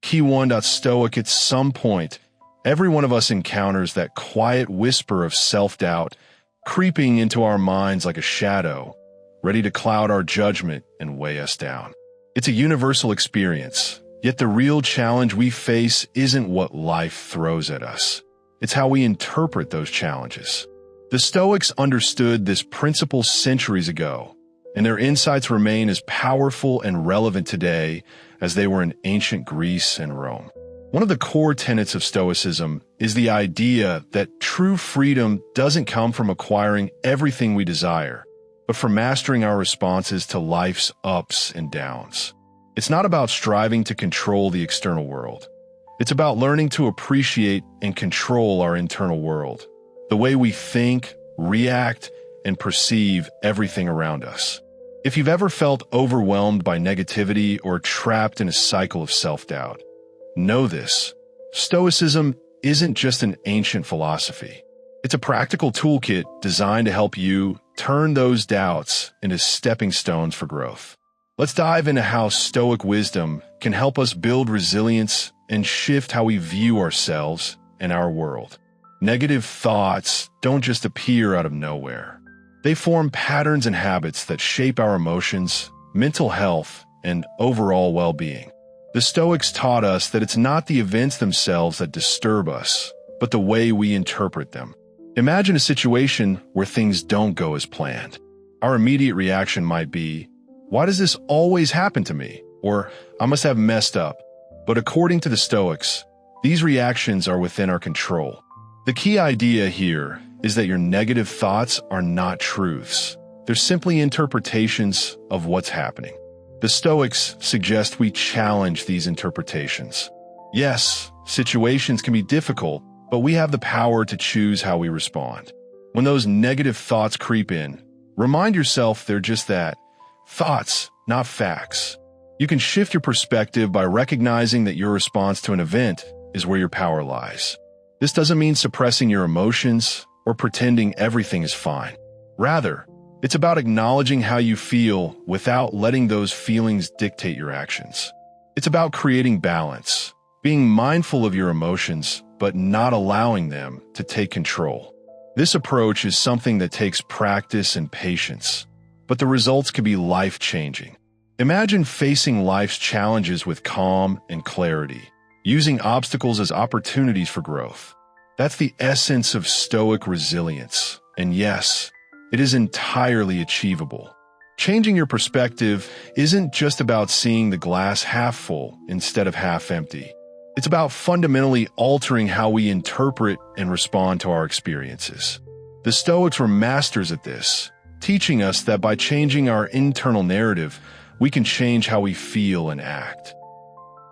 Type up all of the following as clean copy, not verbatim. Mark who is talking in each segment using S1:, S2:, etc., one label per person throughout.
S1: Key 1. Stoic. At some point, every one of us encounters that quiet whisper of self-doubt creeping into our minds like a shadow, ready to cloud our judgment and weigh us down. It's a universal experience, yet the real challenge we face isn't what life throws at us. It's how we interpret those challenges. The Stoics understood this principle centuries ago, and their insights remain as powerful and relevant today as they were in ancient Greece and Rome. One of the core tenets of Stoicism is the idea that true freedom doesn't come from acquiring everything we desire, but from mastering our responses to life's ups and downs. It's not about striving to control the external world. It's about learning to appreciate and control our internal world, the way we think, react, and perceive everything around us. If you've ever felt overwhelmed by negativity or trapped in a cycle of self-doubt, know this: Stoicism isn't just an ancient philosophy. It's a practical toolkit designed to help you turn those doubts into stepping stones for growth. Let's dive into how Stoic wisdom can help us build resilience and shift how we view ourselves and our world. Negative thoughts don't just appear out of nowhere. They form patterns and habits that shape our emotions, mental health, and overall well-being. The Stoics taught us that it's not the events themselves that disturb us, but the way we interpret them. Imagine a situation where things don't go as planned. Our immediate reaction might be, "Why does this always happen to me?" Or, "I must have messed up." But according to the Stoics, these reactions are within our control. The key idea here is that your negative thoughts are not truths. They're simply interpretations of what's happening. The Stoics suggest we challenge these interpretations. Yes, situations can be difficult, but we have the power to choose how we respond. When those negative thoughts creep in, remind yourself they're just that, thoughts, not facts. You can shift your perspective by recognizing that your response to an event is where your power lies. This doesn't mean suppressing your emotions or pretending everything is fine. Rather, it's about acknowledging how you feel without letting those feelings dictate your actions. It's about creating balance, being mindful of your emotions, but not allowing them to take control. This approach is something that takes practice and patience, but the results can be life-changing. Imagine facing life's challenges with calm and clarity, using obstacles as opportunities for growth. That's the essence of Stoic resilience, and yes, it is entirely achievable. Changing your perspective isn't just about seeing the glass half full instead of half empty. It's about fundamentally altering how we interpret and respond to our experiences. The Stoics were masters at this, teaching us that by changing our internal narrative, we can change how we feel and act.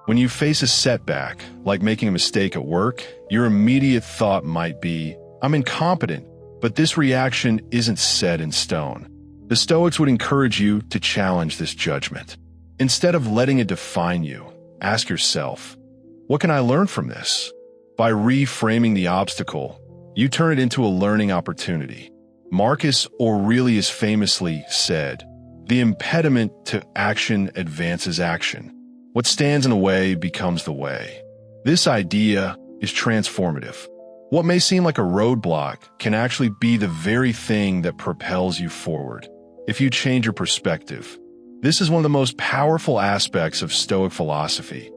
S1: When you face a setback, like making a mistake at work, your immediate thought might be, "I'm incompetent," but this reaction isn't set in stone. The Stoics would encourage you to challenge this judgment. Instead of letting it define you, ask yourself, what can I learn from this? By reframing the obstacle, you turn it into a learning opportunity. Marcus Aurelius famously said, "The impediment to action advances action. What stands in the way becomes the way." This idea is transformative. What may seem like a roadblock can actually be the very thing that propels you forward, if you change your perspective. This is one of the most powerful aspects of Stoic philosophy.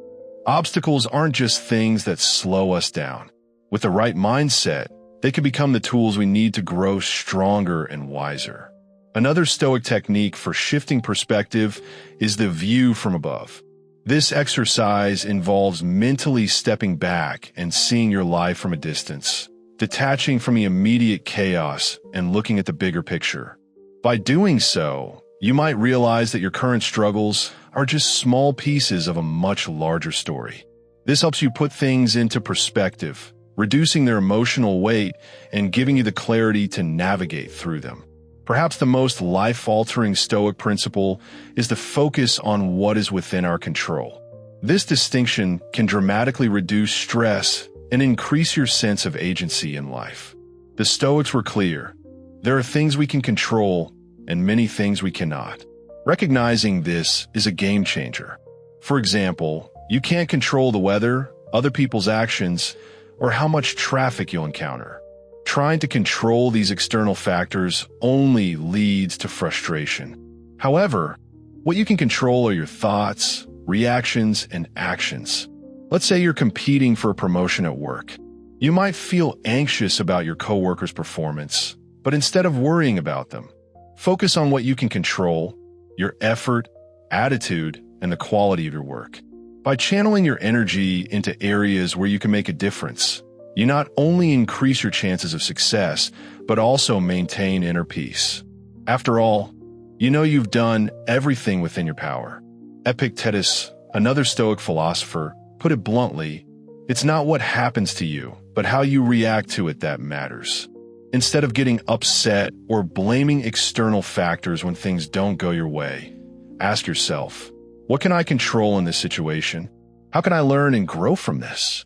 S1: Obstacles aren't just things that slow us down. With the right mindset, they can become the tools we need to grow stronger and wiser. Another Stoic technique for shifting perspective is the view from above. This exercise involves mentally stepping back and seeing your life from a distance, detaching from the immediate chaos and looking at the bigger picture. By doing so, you might realize that your current struggles are just small pieces of a much larger story. This helps you put things into perspective, reducing their emotional weight and giving you the clarity to navigate through them. Perhaps the most life-altering Stoic principle is the focus on what is within our control. This distinction can dramatically reduce stress and increase your sense of agency in life. The Stoics were clear. There are things we can control and many things we cannot. Recognizing this is a game changer. For example, You can't control the weather, other people's actions, or how much traffic you'll encounter. Trying to control these external factors only leads to frustration. However, what you can control are your thoughts, reactions, and actions. Let's say you're competing for a promotion at work. You might feel anxious about your coworkers' performance, but instead of worrying about them, focus on what you can control, your effort, attitude, and the quality of your work. By channeling your energy into areas where you can make a difference, you not only increase your chances of success, but also maintain inner peace. After all, you know you've done everything within your power. Epictetus, another Stoic philosopher, put it bluntly, it's not what happens to you, but how you react to it that matters. Instead of getting upset or blaming external factors when things don't go your way, ask yourself, what can I control in this situation? How can I learn and grow from this?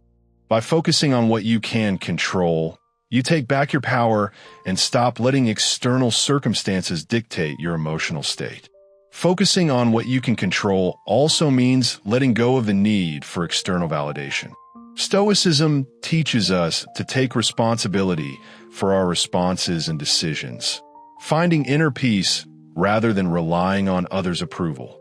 S1: By focusing on what you can control, you take back your power and stop letting external circumstances dictate your emotional state. Focusing on what you can control also means letting go of the need for external validation. Stoicism teaches us to take responsibility for our responses and decisions, finding inner peace rather than relying on others' approval.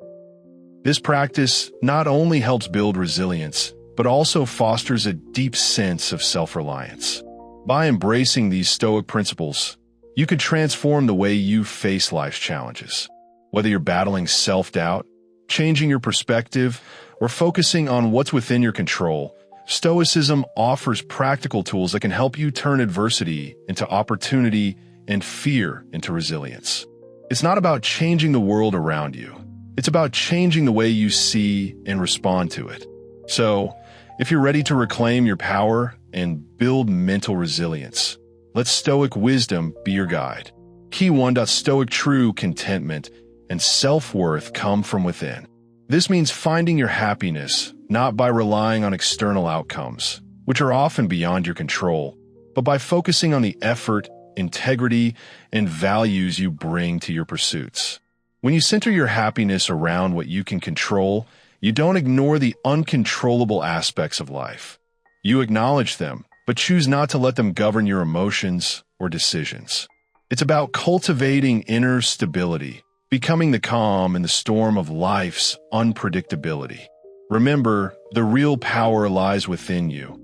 S1: This practice not only helps build resilience, but also fosters a deep sense of self-reliance. By embracing these Stoic principles, you could transform the way you face life's challenges. Whether you're battling self-doubt, changing your perspective, or focusing on what's within your control, Stoicism offers practical tools that can help you turn adversity into opportunity and fear into resilience. It's not about changing the world around you. It's about changing the way you see and respond to it. So, if you're ready to reclaim your power and build mental resilience, let Stoic wisdom be your guide. Key 1. Stoic true contentment and self-worth come from within. This means finding your happiness not by relying on external outcomes, which are often beyond your control, but by focusing on the effort, integrity, and values you bring to your pursuits. When you center your happiness around what you can control, you don't ignore the uncontrollable aspects of life. You acknowledge them, but choose not to let them govern your emotions or decisions. It's about cultivating inner stability, becoming the calm in the storm of life's unpredictability. Remember, the real power lies within you,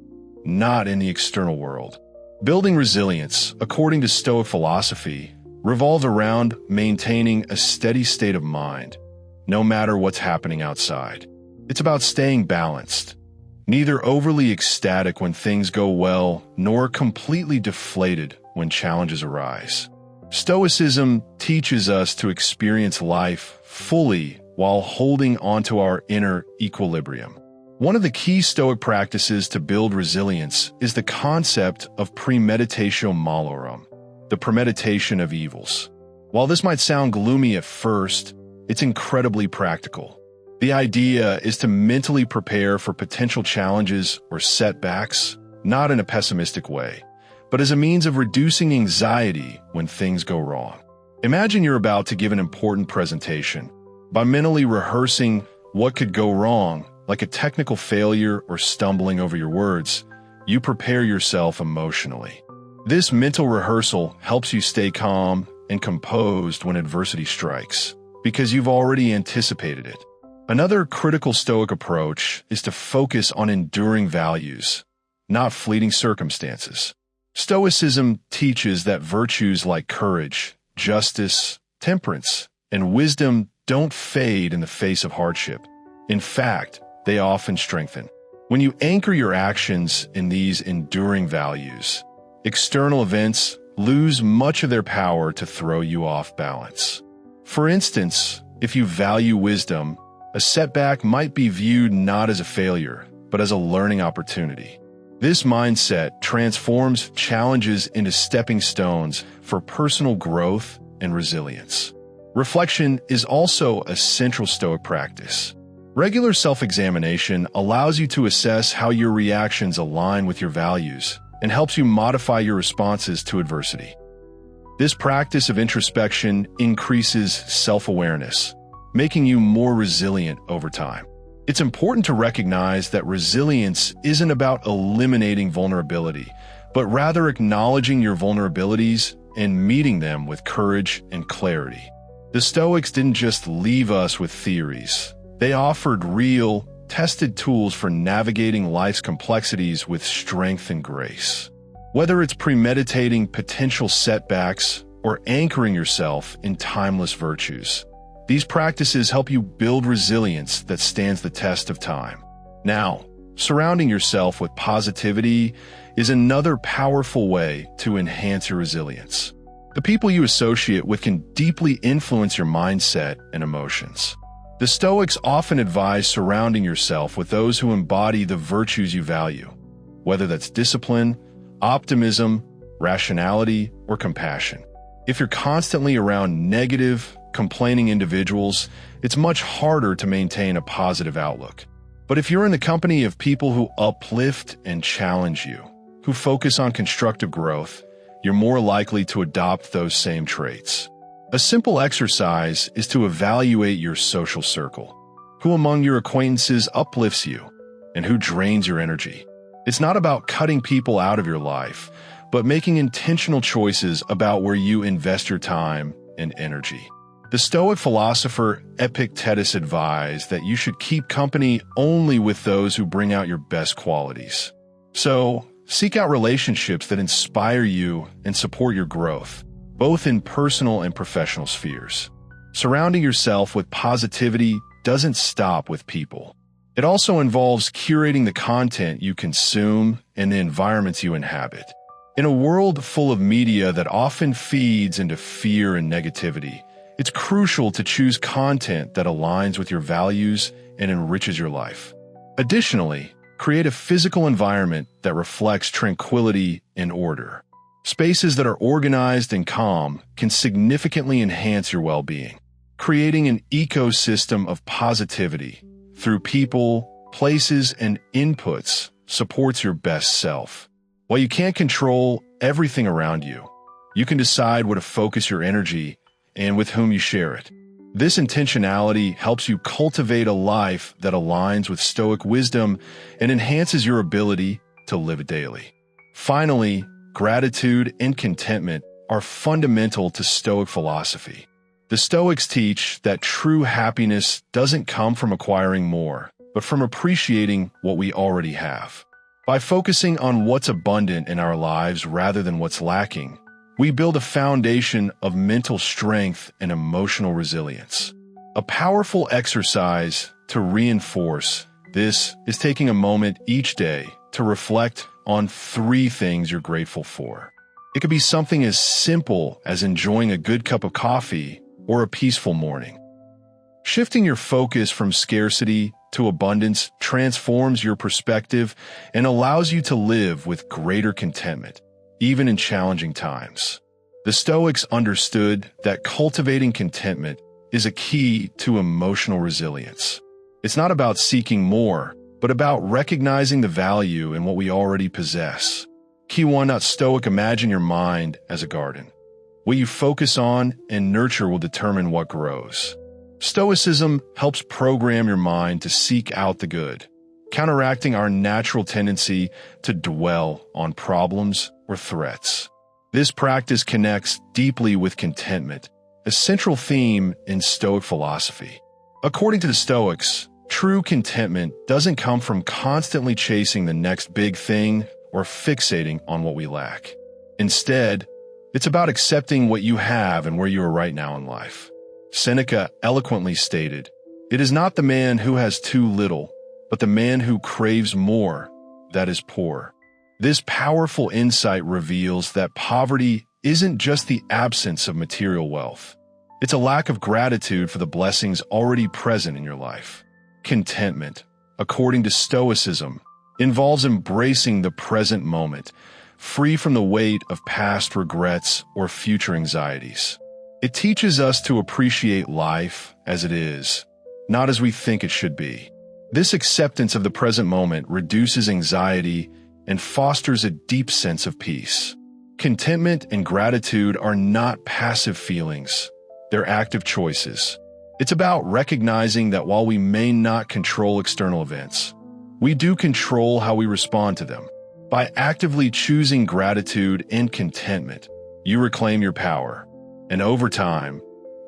S1: not in the external world. Building resilience, according to Stoic philosophy, revolves around maintaining a steady state of mind, no matter what's happening outside. It's about staying balanced, neither overly ecstatic when things go well, nor completely deflated when challenges arise. Stoicism teaches us to experience life fully while holding onto our inner equilibrium. One of the key Stoic practices to build resilience is the concept of premeditatio malorum, the premeditation of evils. While this might sound gloomy at first, it's incredibly practical. The idea is to mentally prepare for potential challenges or setbacks, not in a pessimistic way, but as a means of reducing anxiety when things go wrong. Imagine you're about to give an important presentation. By mentally rehearsing what could go wrong, like a technical failure or stumbling over your words, you prepare yourself emotionally. This mental rehearsal helps you stay calm and composed when adversity strikes, because you've already anticipated it. Another critical Stoic approach is to focus on enduring values, not fleeting circumstances. Stoicism teaches that virtues like courage, justice, temperance, and wisdom don't fade in the face of hardship. In fact, they often strengthen. When you anchor your actions in these enduring values, external events lose much of their power to throw you off balance. For instance, if you value wisdom, a setback might be viewed not as a failure, but as a learning opportunity. This mindset transforms challenges into stepping stones for personal growth and resilience. Reflection is also a central Stoic practice. Regular self-examination allows you to assess how your reactions align with your values and helps you modify your responses to adversity. This practice of introspection increases self-awareness, making you more resilient over time. It's important to recognize that resilience isn't about eliminating vulnerability, but rather acknowledging your vulnerabilities and meeting them with courage and clarity. The Stoics didn't just leave us with theories. They offered real, tested tools for navigating life's complexities with strength and grace. Whether it's premeditating potential setbacks or anchoring yourself in timeless virtues, these practices help you build resilience that stands the test of time. Now, surrounding yourself with positivity is another powerful way to enhance your resilience. The people you associate with can deeply influence your mindset and emotions. The Stoics often advise surrounding yourself with those who embody the virtues you value, whether that's discipline, optimism, rationality, or compassion. If you're constantly around negative, complaining individuals, it's much harder to maintain a positive outlook. But if you're in the company of people who uplift and challenge you, who focus on constructive growth, you're more likely to adopt those same traits. A simple exercise is to evaluate your social circle. Who among your acquaintances uplifts you, and who drains your energy? It's not about cutting people out of your life, but making intentional choices about where you invest your time and energy. The Stoic philosopher Epictetus advised that you should keep company only with those who bring out your best qualities. So, seek out relationships that inspire you and support your growth, both in personal and professional spheres. Surrounding yourself with positivity doesn't stop with people. It also involves curating the content you consume and the environments you inhabit. In a world full of media that often feeds into fear and negativity, it's crucial to choose content that aligns with your values and enriches your life. Additionally, create a physical environment that reflects tranquility and order. Spaces that are organized and calm can significantly enhance your well-being. Creating an ecosystem of positivity through people, places, and inputs supports your best self. While you can't control everything around you, you can decide where to focus your energy and with whom you share it. This intentionality helps you cultivate a life that aligns with Stoic wisdom and enhances your ability to live it daily. Finally, gratitude and contentment are fundamental to Stoic philosophy. The Stoics teach that true happiness doesn't come from acquiring more, but from appreciating what we already have. By focusing on what's abundant in our lives rather than what's lacking, we build a foundation of mental strength and emotional resilience. A powerful exercise to reinforce this is taking a moment each day to reflect on 3 things you're grateful for. It could be something as simple as enjoying a good cup of coffee or a peaceful morning. Shifting your focus from scarcity to abundance transforms your perspective and allows you to live with greater contentment, even in challenging times. The Stoics understood that cultivating contentment is a key to emotional resilience. It's not about seeking more, but about recognizing the value in what we already possess. Key 1. Stoic: imagine your mind as a garden. What you focus on and nurture will determine what grows. Stoicism helps program your mind to seek out the good, counteracting our natural tendency to dwell on problems or threats. This practice connects deeply with contentment, a central theme in Stoic philosophy. According to the Stoics, true contentment doesn't come from constantly chasing the next big thing or fixating on what we lack. Instead, it's about accepting what you have and where you are right now in life. Seneca eloquently stated, "It is not the man who has too little, but the man who craves more that is poor." This powerful insight reveals that poverty isn't just the absence of material wealth. It's a lack of gratitude for the blessings already present in your life. Contentment, according to Stoicism, involves embracing the present moment, free from the weight of past regrets or future anxieties. It teaches us to appreciate life as it is, not as we think it should be. This acceptance of the present moment reduces anxiety and fosters a deep sense of peace. Contentment and gratitude are not passive feelings, they're active choices. It's about recognizing that while we may not control external events, we do control how we respond to them. By actively choosing gratitude and contentment, you reclaim your power. And over time,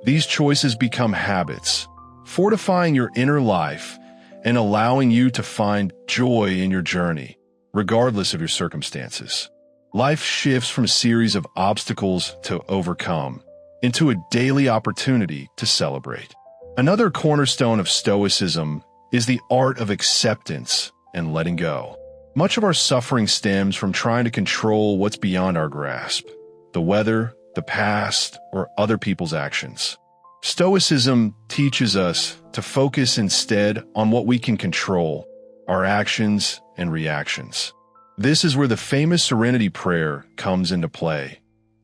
S1: these choices become habits, fortifying your inner life and allowing you to find joy in your journey, regardless of your circumstances. Life shifts from a series of obstacles to overcome into a daily opportunity to celebrate. Another cornerstone of Stoicism is the art of acceptance and letting go. Much of our suffering stems from trying to control what's beyond our grasp: the weather, the past, or other people's actions. Stoicism teaches us to focus instead on what we can control, our actions and reactions. This is where the famous serenity prayer comes into play,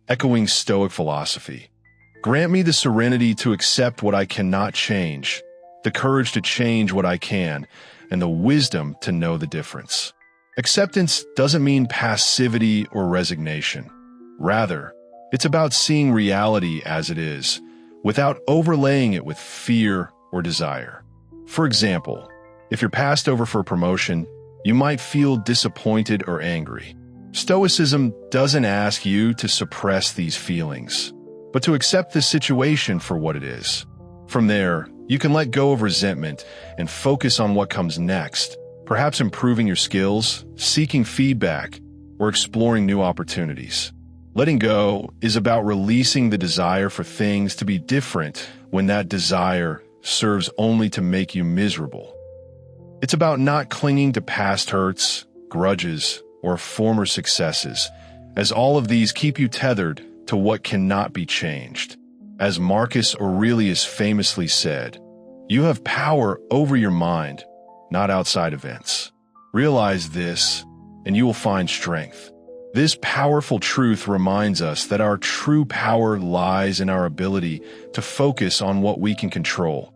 S1: echoing Stoic philosophy. Grant me the serenity to accept what I cannot change, the courage to change what I can, and the wisdom to know the difference. Acceptance doesn't mean passivity or resignation. Rather, it's about seeing reality as it is, without overlaying it with fear or desire. For example, if you're passed over for a promotion, you might feel disappointed or angry. Stoicism doesn't ask you to suppress these feelings, but to accept the situation for what it is. From there, you can let go of resentment and focus on what comes next, perhaps improving your skills, seeking feedback, or exploring new opportunities. Letting go is about releasing the desire for things to be different when that desire serves only to make you miserable. It's about not clinging to past hurts, grudges, or former successes, as all of these keep you tethered to what cannot be changed. As Marcus Aurelius famously said, "You have power over your mind, not outside events." Realize this, and you will find strength. This powerful truth reminds us that our true power lies in our ability to focus on what we can control,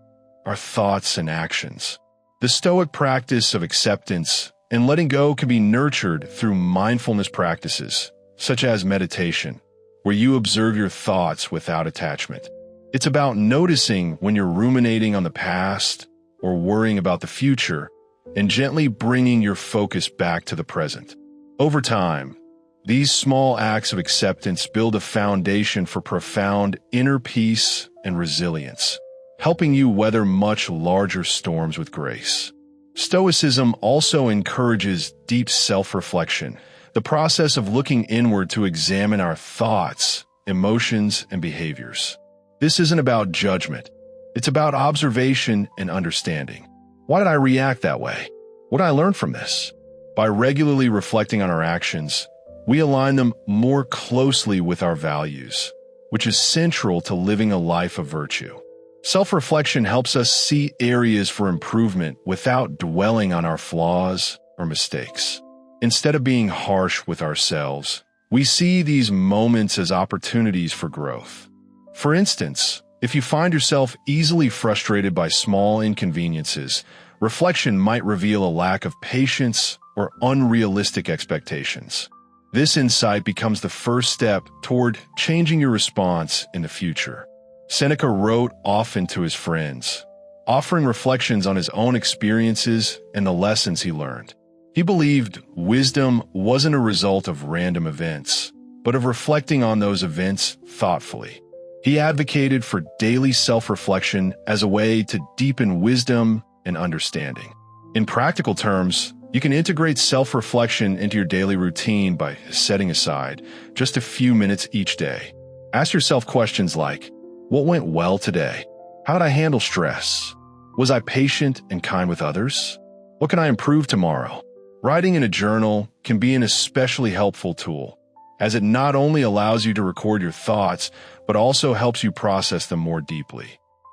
S1: our thoughts and actions. The Stoic practice of acceptance and letting go can be nurtured through mindfulness practices, such as meditation, where you observe your thoughts without attachment. It's about noticing when you're ruminating on the past or worrying about the future and gently bringing your focus back to the present. Over time, these small acts of acceptance build a foundation for profound inner peace and resilience, helping you weather much larger storms with grace. Stoicism also encourages deep self-reflection, the process of looking inward to examine our thoughts, emotions, and behaviors. This isn't about judgment. It's about observation and understanding. Why did I react that way? What did I learn from this? By regularly reflecting on our actions, we align them more closely with our values, which is central to living a life of virtue. Self-reflection helps us see areas for improvement without dwelling on our flaws or mistakes. Instead of being harsh with ourselves, we see these moments as opportunities for growth. For instance, if you find yourself easily frustrated by small inconveniences, reflection might reveal a lack of patience or unrealistic expectations. This insight becomes the first step toward changing your response in the future. Seneca wrote often to his friends, offering reflections on his own experiences and the lessons he learned. He believed wisdom wasn't a result of random events, but of reflecting on those events thoughtfully. He advocated for daily self-reflection as a way to deepen wisdom and understanding. In practical terms, you can integrate self-reflection into your daily routine by setting aside just a few minutes each day. Ask yourself questions like, what went well today? How did I handle stress? Was I patient and kind with others? What can I improve tomorrow? Writing in a journal can be an especially helpful tool, as it not only allows you to record your thoughts, but also helps you process them more deeply.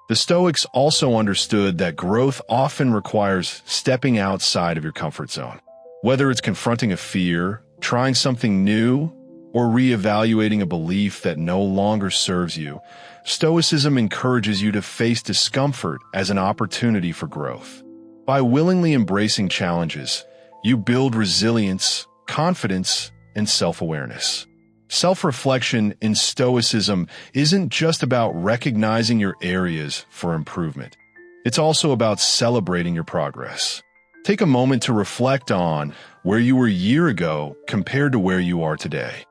S1: The Stoics also understood that growth often requires stepping outside of your comfort zone. Whether it's confronting a fear, trying something new, or reevaluating a belief that no longer serves you, Stoicism encourages you to face discomfort as an opportunity for growth. By willingly embracing challenges, you build resilience, confidence, and self-awareness. Self-reflection in Stoicism isn't just about recognizing your areas for improvement. It's also about celebrating your progress. Take a moment to reflect on where you were a year ago compared to where you are today.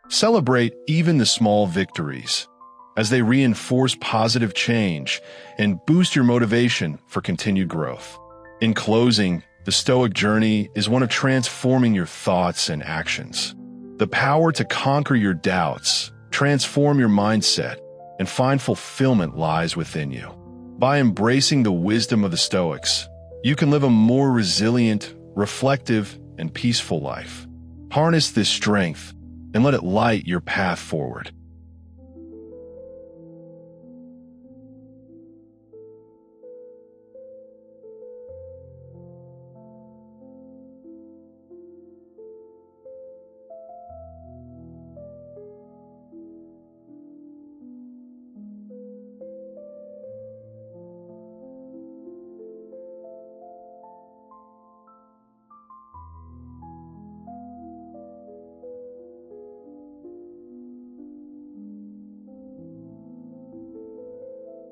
S1: Celebrate even the small victories, as they reinforce positive change and boost your motivation for continued growth. In closing, the Stoic journey is one of transforming your thoughts and actions. The power to conquer your doubts, transform your mindset, and find fulfillment lies within you. By embracing the wisdom of the Stoics, you can live a more resilient, reflective, and peaceful life. Harness this strength and let it light your path forward.